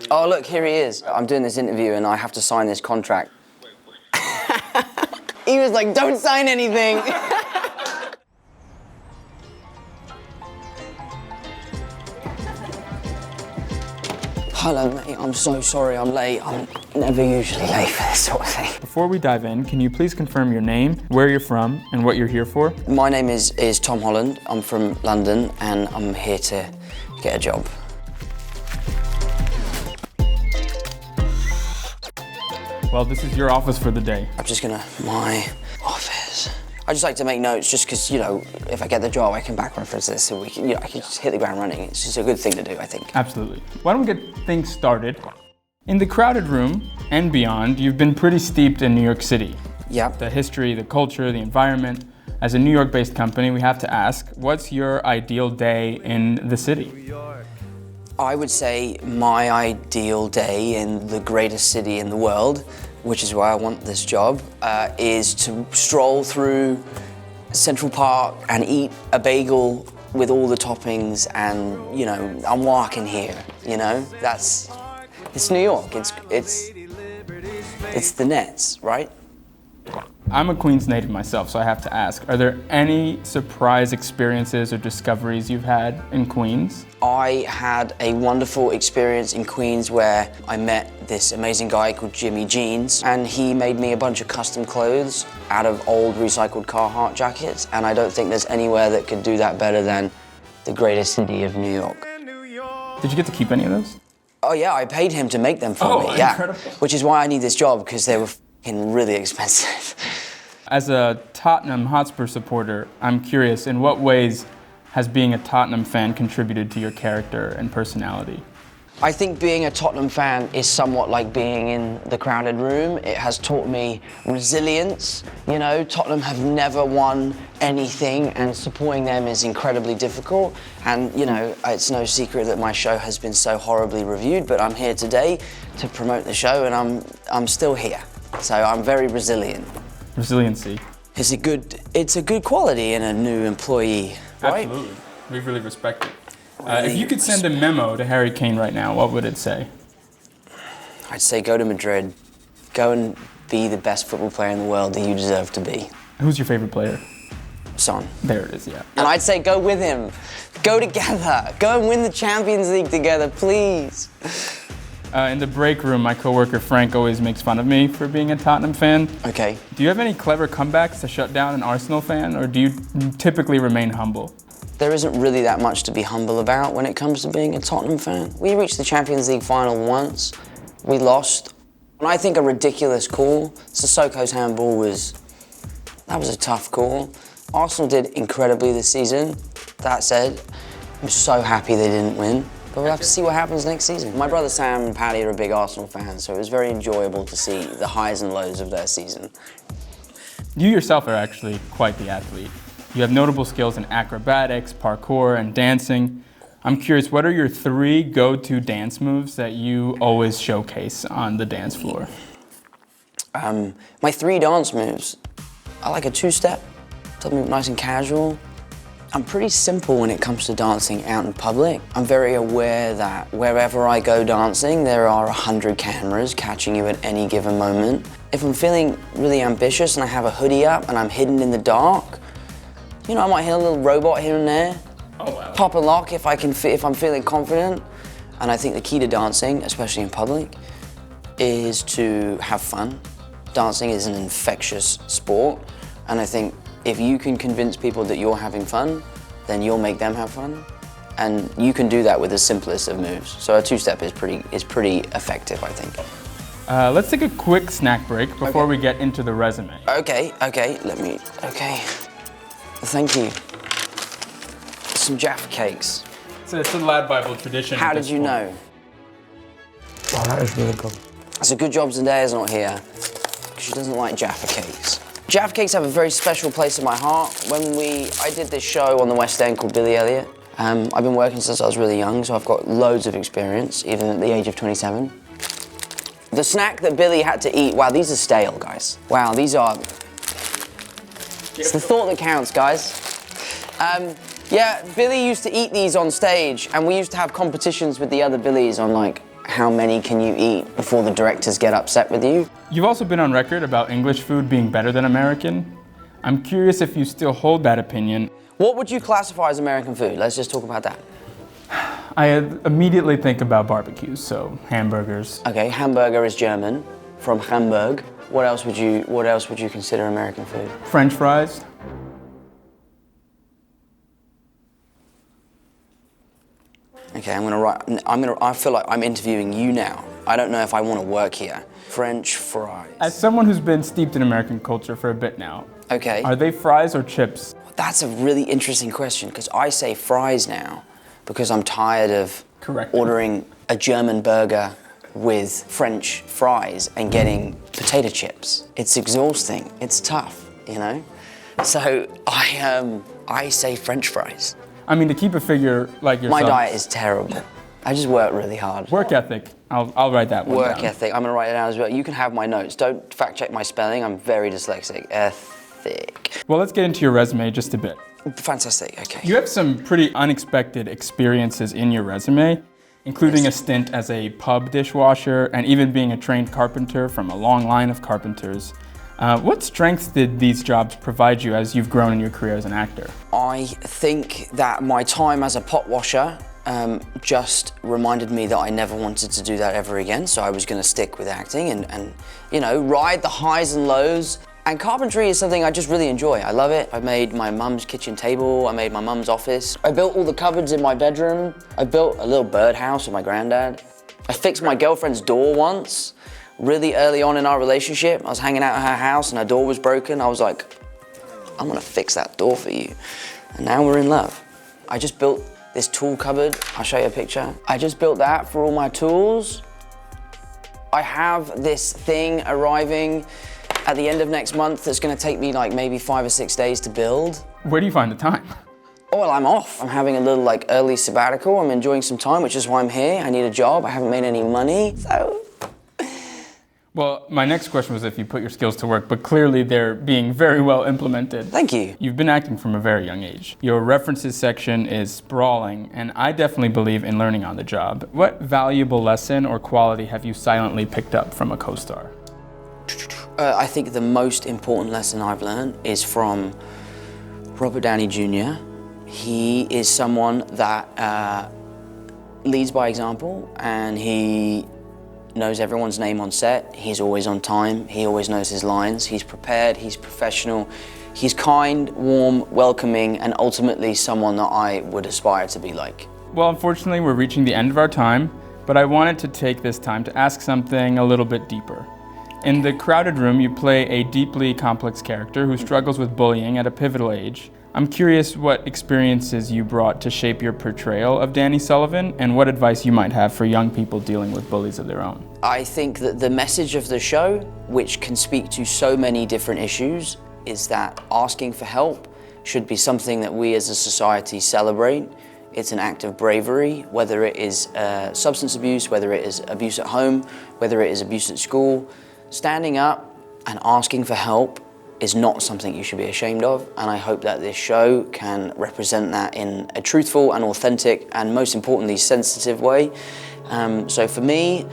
Oh, look, here he is. I'm doing this interview and I have to sign this contract. He was like, don't sign anything. Hello, mate. I'm so sorry I'm late. I'm never usually late for this sort of thing. Before we dive in, can you please confirm your name, where you're from, and what you're here for? My name is Tom Holland. I'm from London and I'm here to get a job. Well, this is your office for the day. I'm just gonna, my office. I just like to make notes just because, you know, if I get the job, I can back reference this and we can, you know, I can just hit the ground running. It's just a good thing to do, I think. Absolutely. Why don't we get things started? In the crowded room and beyond, you've been pretty steeped in New York City. Yep. The history, the culture, the environment. As a New York-based company, we have to ask, what's your ideal day in the city? I would say my ideal day in the greatest city in the world, which is why I want this job, is to stroll through Central Park and eat a bagel with all the toppings and, you know, I'm walking here, you know? It's New York, it's the Nets, right? I'm a Queens native myself, so I have to ask, are there any surprise experiences or discoveries you've had in Queens? I had a wonderful experience in Queens where I met this amazing guy called Jimmy Jeans, and he made me a bunch of custom clothes out of old recycled Carhartt jackets, and I don't think there's anywhere that could do that better than the greatest city of New York. Did you get to keep any of those? Oh yeah, I paid him to make them for me, yeah. Incredible. Which is why I need this job, because they were really expensive. As a Tottenham Hotspur supporter, I'm curious, in what ways has being a Tottenham fan contributed to your character and personality? I think being a Tottenham fan is somewhat like being in the crowded room. It has taught me resilience. You know, Tottenham have never won anything and supporting them is incredibly difficult. And, you know, it's no secret that my show has been so horribly reviewed, but I'm here today to promote the show and I'm still here. So I'm very resilient. Resiliency. It's a good quality in a new employee, right? Absolutely. We really respect it. If you could send a memo to Harry Kane right now, what would it say? I'd say go to Madrid. Go and be the best football player in the world that you deserve to be. Who's your favorite player? Son. There it is, yeah. And I'd say go with him. Go together. Go and win the Champions League together, please. In the break room, my coworker Frank always makes fun of me for being a Tottenham fan. Okay. Do you have any clever comebacks to shut down an Arsenal fan, or do you typically remain humble? There isn't really that much to be humble about when it comes to being a Tottenham fan. We reached the Champions League final once. We lost. And I think a ridiculous call. Sissoko's handball was a tough call. Arsenal did incredibly this season. That said, I'm so happy they didn't win. But we'll have to see what happens next season. My brother Sam and Paddy are a big Arsenal fan, so it was very enjoyable to see the highs and lows of their season. You yourself are actually quite the athlete. You have notable skills in acrobatics, parkour, and dancing. I'm curious, what are your 3 go-to dance moves that you always showcase on the dance floor? My 3 dance moves. I like a 2-step, something nice and casual. I'm pretty simple when it comes to dancing out in public. I'm very aware that wherever I go dancing, there are 100 cameras catching you at any given moment. If I'm feeling really ambitious and I have a hoodie up and I'm hidden in the dark, you know, I might hit a little robot here and there. Oh, wow. Pop a lock if I'm feeling confident. And I think the key to dancing, especially in public, is to have fun. Dancing is an infectious sport, and I think if you can convince people that you're having fun, then you'll make them have fun. And you can do that with the simplest of moves. So a 2-step is pretty effective, I think. Let's take a quick snack break before we get into the resume. Okay, thank you. Some Jaffa Cakes. So it's a Lad Bible tradition. How did you know? Oh, that is really good. It's a good job Zendaya's not here, because she doesn't like Jaffa Cakes. Jaffa Cakes have a very special place in my heart. I did this show on the West End called Billy Elliot. I've been working since I was really young, so I've got loads of experience, even at the age of 27. The snack that Billy had to eat, wow, these are stale, guys. Wow, these are... It's the thought that counts, guys. Yeah, Billy used to eat these on stage, and we used to have competitions with the other Billies on, like, how many can you eat before the directors get upset with you. You've also been on record about English food being better than American. I'm curious if you still hold that opinion. What would you classify as American food? Let's just talk about that. I immediately think about barbecues, so hamburgers. Okay, hamburger is German, from Hamburg. What else would you consider American food? French fries. Okay, I feel like I'm interviewing you now. I don't know if I want to work here. French fries. As someone who's been steeped in American culture for a bit now, okay. Are they fries or chips? That's a really interesting question, because I say fries now because I'm tired of ordering a German burger with French fries and getting potato chips. It's exhausting, it's tough, you know? So I say French fries. I mean, to keep a figure like yourself. My diet is terrible. I just work really hard. Work ethic. I'll write that one down. Work ethic. I'm gonna write it down as well. You can have my notes. Don't fact check my spelling. I'm very dyslexic. Ethic. Well, let's get into your resume just a bit. Fantastic. Okay. You have some pretty unexpected experiences in your resume, including a stint as a pub dishwasher and even being a trained carpenter from a long line of carpenters. What strengths did these jobs provide you as you've grown in your career as an actor? I think that my time as a pot washer just reminded me that I never wanted to do that ever again, so I was going to stick with acting and you know, ride the highs and lows. And carpentry is something I just really enjoy. I love it. I made my mum's kitchen table, I made my mum's office. I built all the cupboards in my bedroom. I built a little birdhouse with my granddad. I fixed my girlfriend's door once. Really early on in our relationship, I was hanging out at her house and her door was broken. I was like, I'm gonna fix that door for you. And now we're in love. I just built this tool cupboard. I'll show you a picture. I just built that for all my tools. I have this thing arriving at the end of next month that's gonna take me like maybe 5 or 6 days to build. Where do you find the time? Oh, well, I'm off. I'm having a little like early sabbatical. I'm enjoying some time, which is why I'm here. I need a job. I haven't made any money, so. Well, my next question was if you put your skills to work, but clearly they're being very well implemented. Thank you. You've been acting from a very young age. Your references section is sprawling, and I definitely believe in learning on the job. What valuable lesson or quality have you silently picked up from a co-star? I think the most important lesson I've learned is from Robert Downey Jr. He is someone that leads by example, and he knows everyone's name on set. He's always on time. He always knows his lines. He's prepared. He's professional. He's kind, warm, welcoming, and ultimately someone that I would aspire to be like. Well, unfortunately, we're reaching the end of our time, but I wanted to take this time to ask something a little bit deeper. In The Crowded Room, you play a deeply complex character who struggles with bullying at a pivotal age. I'm curious what experiences you brought to shape your portrayal of Danny Sullivan and what advice you might have for young people dealing with bullies of their own. I think that the message of the show, which can speak to so many different issues, is that asking for help should be something that we as a society celebrate. It's an act of bravery, whether it is substance abuse, whether it is abuse at home, whether it is abuse at school. Standing up and asking for help is not something you should be ashamed of, and I hope that this show can represent that in a truthful and authentic and most importantly sensitive way. So for me,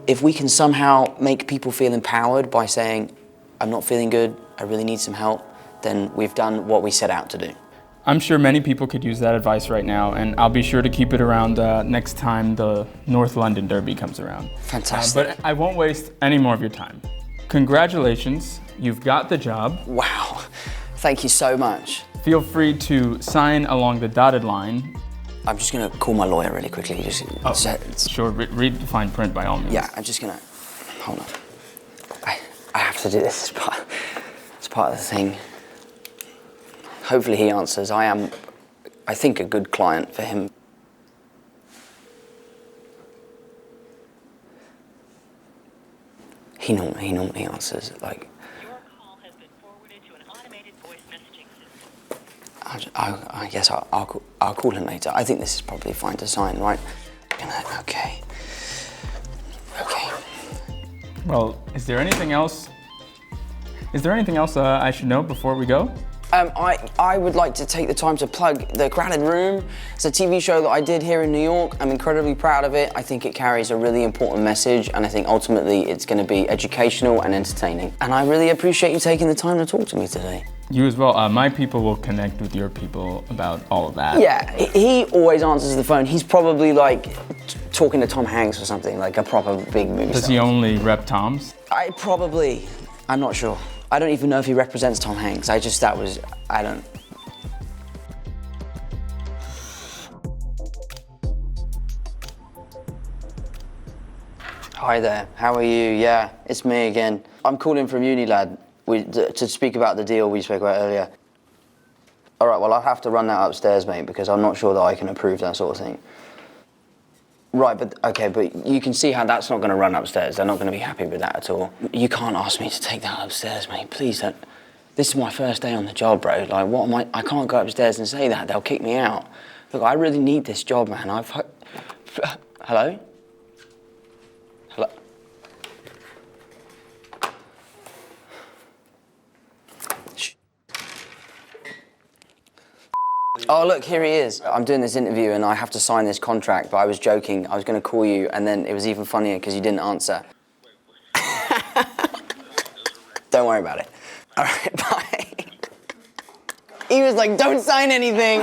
if we can somehow make people feel empowered by saying, I'm not feeling good, I really need some help, then we've done what we set out to do. I'm sure many people could use that advice right now, and I'll be sure to keep it around next time the North London Derby comes around. Fantastic. But I won't waste any more of your time. Congratulations, you've got the job. Wow, thank you so much. Feel free to sign along the dotted line. I'm just gonna call my lawyer really quickly. Sure, read the fine print by all means. Yeah, I'm just gonna, hold on. I have to do this as part of the thing. Hopefully he answers. I am, I think, a good client for him. He normally answers, like. Your call has been forwarded to an automated voice messaging system. I guess I'll call him later. I think this is probably fine to sign, right? Okay. Okay. Well, is there anything else I should know before we go? I would like to take the time to plug The Crowded Room. It's a TV show that I did here in New York. I'm incredibly proud of it. I think it carries a really important message, and I think ultimately it's going to be educational and entertaining. And I really appreciate you taking the time to talk to me today. You as well. My people will connect with your people about all of that. Yeah, he always answers the phone. He's probably like talking to Tom Hanks or something, like a proper big movie Does star. he only rep Toms? I'm not sure. I don't even know if he represents Tom Hanks. I don't. Hi there, how are you? Yeah, it's me again. I'm calling from UNILAD to speak about the deal we spoke about earlier. All right, well, I'll have to run that upstairs, mate, because I'm not sure that I can approve that sort of thing. Right, but you can see how that's not going to run upstairs. They're not going to be happy with that at all. You can't ask me to take that upstairs, mate. Please don't. This is my first day on the job, bro. Like, what am I can't go upstairs and say that. They'll kick me out. Look, I really need this job, man. Hello? Hello? Oh, look, here he is. I'm doing this interview and I have to sign this contract, but I was joking. I was going to call you, and then it was even funnier because you didn't answer. Don't worry about it. All right, bye. He was like, don't sign anything.